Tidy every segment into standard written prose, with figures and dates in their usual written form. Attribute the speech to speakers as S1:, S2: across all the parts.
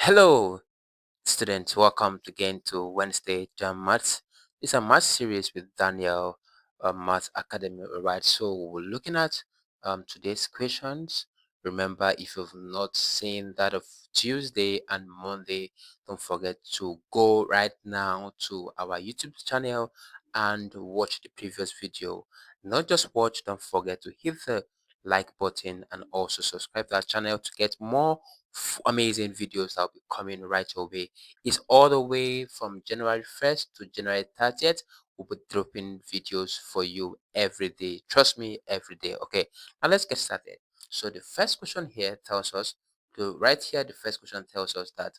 S1: Hello, students. Welcome again to Wednesday JAMB Maths. It's a math series with Daniel Math Academy. Alright, so we're looking at today's questions. Remember, if you've not seen that of Tuesday and Monday, don't forget to go right now to our YouTube channel and watch the previous video. Not just watch, don't forget to hit the like button and also subscribe to our channel to get more amazing videos that will be coming right your way. It's all the way from January 1st to January 30th. We'll be dropping videos for you every day. Trust me, every day. Okay, now let's get started. So the first question here tells us to right here. The first question tells us that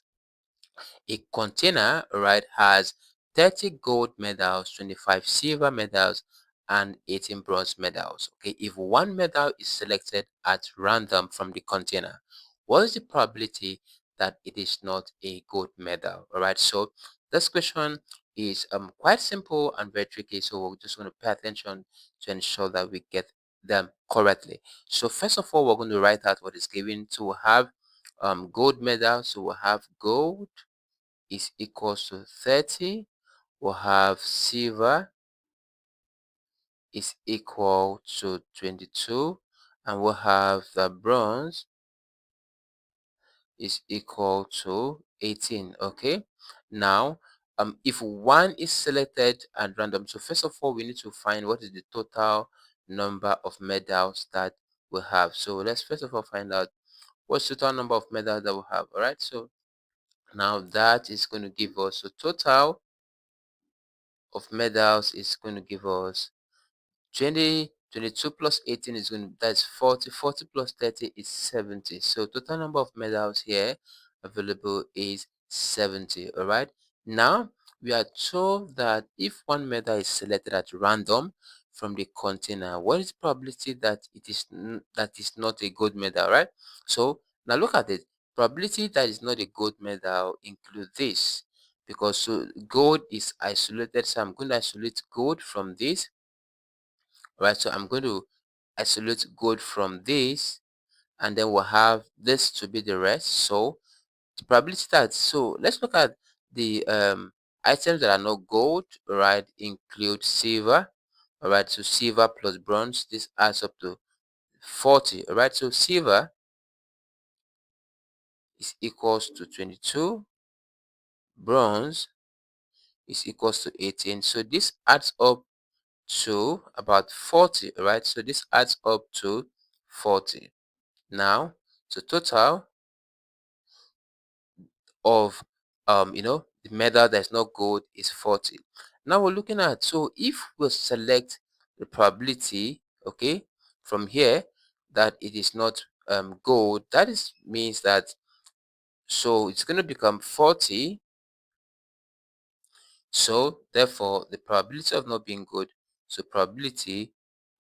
S1: a container, right, has 30 gold medals, 25 silver medals, and 18 bronze medals. Okay, if one medal is selected at random from the container, what is the probability that it is not a gold medal? All right, so this question is quite simple and very tricky, so we're just going to pay attention to ensure that we get them correctly. So first of all, we're going to write out what is given to have gold medal. So we'll have gold is equals to 30. We'll have silver is equal to 22, and we'll have the bronze is equal to 18. Okay, now if one is selected at random, so first of all we need to find what is the total number of medals that we have. So let's first of all find out what's the total number of medals that we have. All right, so now that is going to give us a total of medals is going to give us 22 plus 18 is going to, that's 40 plus 30 is 70. So total number of medals here available is 70. All right, now we are told that if one medal is selected at random from the container, what is the probability that it is that is not a gold medal? Right, so now look at it. Probability that is not a gold medal include this, because so gold is isolated, so I'm going to isolate gold from this. Right, so I'm going to isolate gold from this, and then we'll have this to be the rest. So the probability that, so let's look at the items that are not gold. Right, include silver. All right, so silver plus bronze, this adds up to 40. All right, so silver is equals to 22, bronze is equals to 18, so this adds up to about 40. All right, so this adds up to 40. Now, so total of the medal that's not gold is 40. Now we're looking at, so if we select the probability, okay, from here, that it is not gold, that is means that, so it's going to become 40. So therefore the probability of not being gold, so probability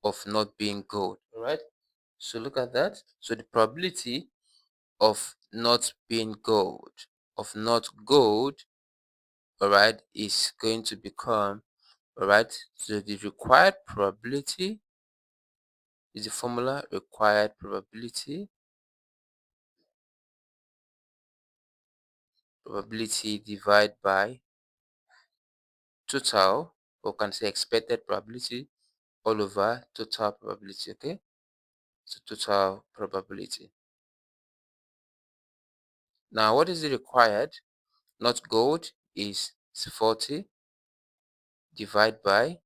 S1: of not being gold. All right, so look at that. So the probability of not being gold, of not gold, all right, is going to become, all right, so the required probability is the formula required probability divided by total, or can say expected probability, all over total probability. Okay, so total probability. Now what is the required? Not gold is 40 divided by,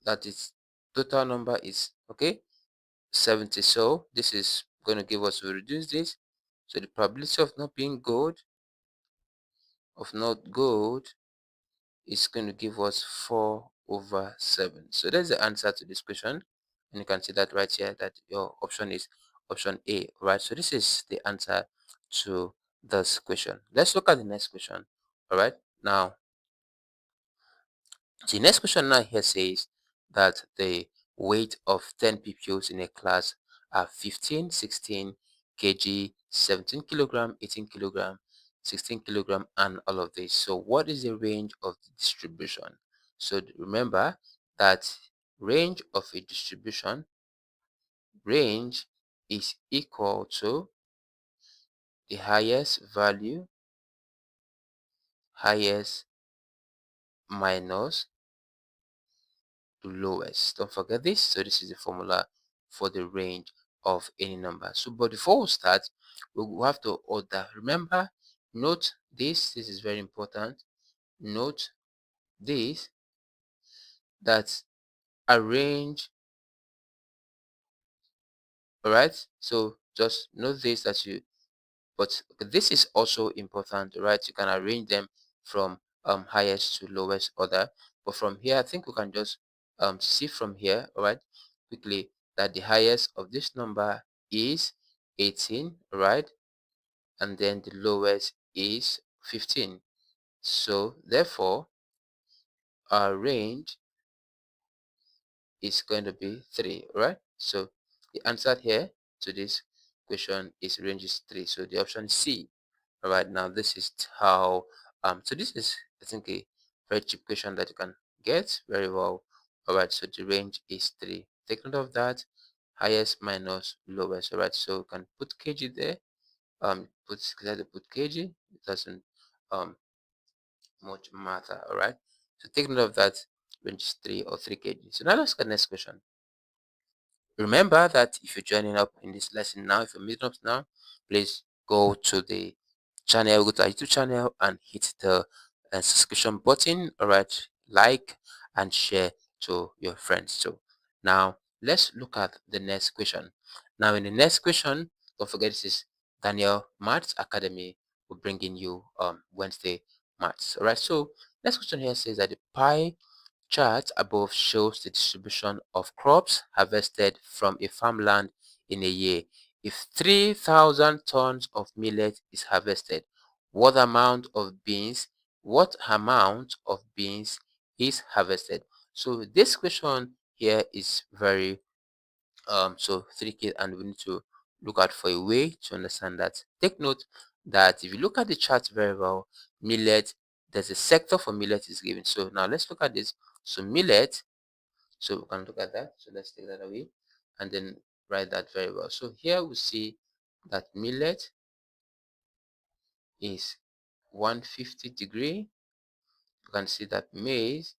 S1: that is total number is, okay, 70. So this is going to give us, we reduce this, so the probability of not being gold, is going to give us 4 over 7. So that's the answer to this question, and you can see that right here that your option is option A. Right, so this is the answer to this question. Let's look at the next question. All right, now the next question now here says that the weight of 10 pupils in a class are 15, 16 kg, 17 kilogram, 18 kilogram, 16 kilogram, and all of this. So what is the range of the distribution? So remember that range of a distribution, range is equal to the highest value, highest minus the lowest. Don't forget this. So this is the formula for the range of any number. So but before we start, we will have to order. Remember, note this. This is very important. Note this, that arrange. All right. So just note this, that you, but this is also important, right? You can arrange them from highest to lowest order, but from here I think we can just see from here, all right, quickly, that the highest of this number is 18, right, and then the lowest is 15. So therefore our range is going to be 3, right? So the answer here to this question is range is 3, so the option C. All right, now this is how so this is, I think, a very cheap question that you can get very well. All right, so the range is 3. Take note of that. Highest minus lowest. All right, so you can put kg there. Put kg. It doesn't much matter. All right, so take note of that. Range is 3 or 3 kg. So now let's look at the next question. Remember that if you're joining up in this lesson now, if you're meeting up now, please go to the channel, go to our YouTube channel and hit the subscription button. All right, like and share to your friends. So now let's look at the next question. Now in the next question, don't forget this is Daniel Maths Academy. We're bringing you Wednesday Maths. All right, so next question here says that the pie chart above shows the distribution of crops harvested from a farmland in a year. If 3,000 tons of millet is harvested, what amount of beans is harvested? So this question here is very so tricky, and we need to look out for a way to understand that. Take note that if you look at the chart very well, millet, there's a sector for millet is given. So now let's look at this. So millet, so we can look at that. So let's take that away and then write that very well. So here we see that millet is 150-degree. You can see that maize.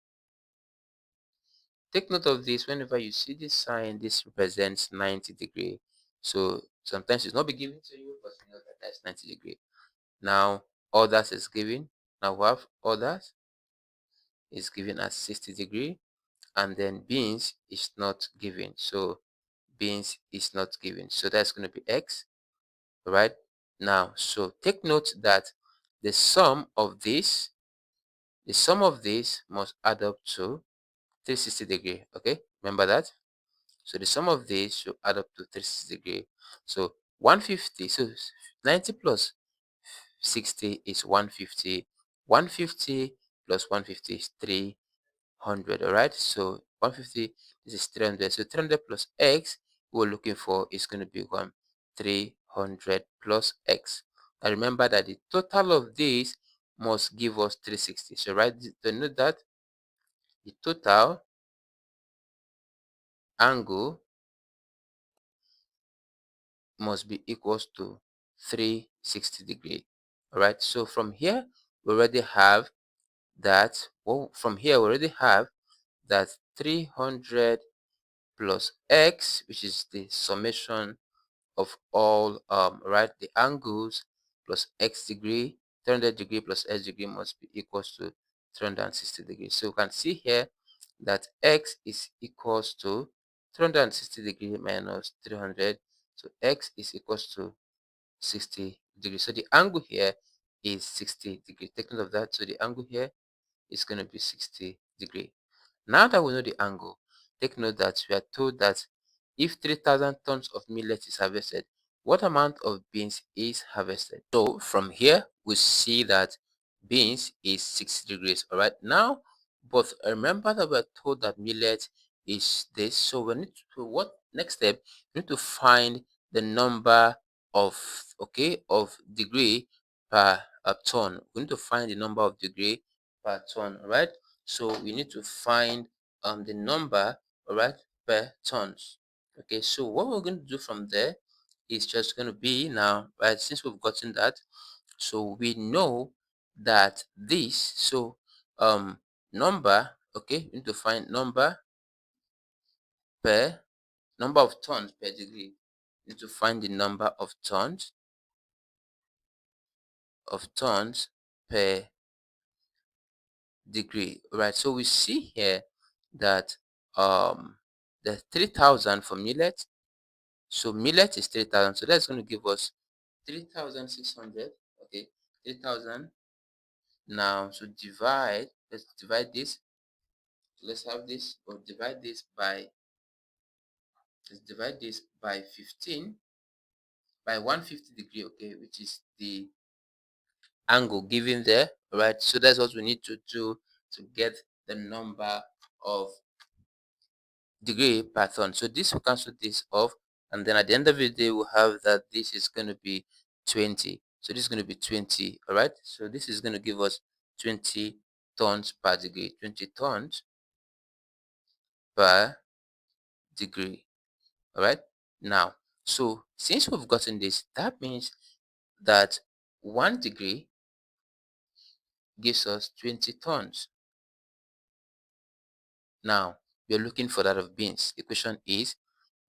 S1: Take note of this. Whenever you see this sign, this represents 90-degree. So sometimes it's not be given to you, but you know that that's 90-degree. Now others is given. Now we have others is given as 60-degree, and then beans is not given. So beans is not given. So that's going to be X, right? Now, so take note that the sum of this, must add up to 360-degree. Okay, remember that. So the sum of these should add up to 360-degree. So 150. So 90 plus 60 is 150. 150 plus 150 is 300. All right. So 150, this is 300. So 300 plus X we're looking for is going to become 300 plus X. Now remember that the total of these must give us 360. So write to note that the total angle must be equals to 360-degree. All right, so from here we already have that. Well, from here we already have that 300 plus X, which is the summation of all right, the angles plus X degree. 300-degree plus X degree must be equals to 360 degrees. So you can see here that X is equals to 360 degree minus 300. So X is equals to 60 degrees. So the angle here is 60 degrees. Take note of that. So the angle here is going to be 60 degree. Now that we know the angle, take note that we are told that if 3,000 tons of millet is harvested, what amount of beans is harvested? So from here, we see that beans is 60 degrees. All right. Now, but remember that we're told that millet is this. So we need to, what next step? We need to find the number of, okay, of degree per ton. We need to find the number of degree per ton. All right. So we need to find the number, all right, per tons. Okay, so what we're going to do from there is just going to be now, right? Since we've gotten that, so we know that this, so number, okay, we need to find per number of tons per degree. We need to find the number of tons per degree. Right, so we see here that the 3000 for millet. So millet is 3000, so that's going to give us 3600. Okay, 3000. Now, so let's divide this. So let's have this, or divide this by, let's divide this by 15, by 150 degree, okay, which is the angle given there, right? So that's what we need to do to get the number of degree per ton. So this will cancel this off, and then at the end of the day we'll have that this is going to be 20. So this is going to be 20. All right, so this is going to give us 20 tons per degree, 20 tons per degree. All right, now, so since we've gotten this, that means that 1 degree gives us 20 tons. Now we're looking for that of beans. The question is,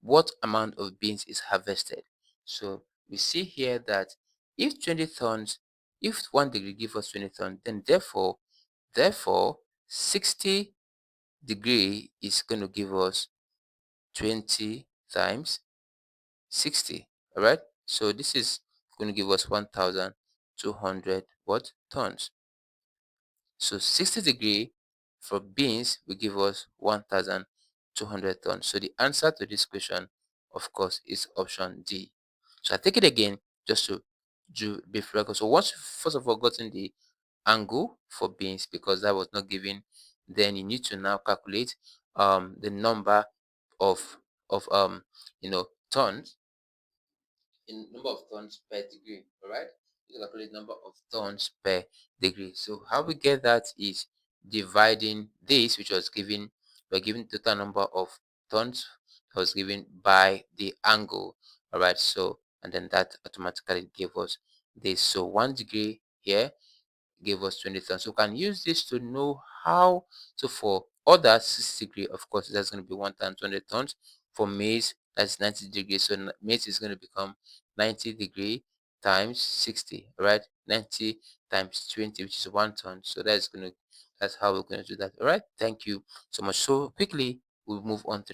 S1: what amount of beans is harvested? So we see here that if 20 tons, if 1 degree gives us 20 tons, then therefore 60 degree is going to give us 20 times 60. All right, so this is going to give us 1200 what tons. So 60 degree for beans will give us 1200 tons. So the answer to this question, of course, is option D. So I take it again just to do brief record. So once you first of all gotten the angle for beans, because that was not given, then you need to now calculate the number of tons, in number of tons per degree. All right, you calculate number of tons per degree. So how we get that is dividing this, which was given, we're given total number of tons that was given by the angle. All right, so and then that automatically gave us this. So 1 degree here gave us 20 tons. So we can use this to know how. So for other 60 degree, of course, that's going to be 1200 tons. For maize, that's 90 degrees. So maize is going to become 90 degree times 60, right? 90 times 20, which is 1 ton. So that's how we're going to do that. All right, thank you so much. So quickly we'll move on to the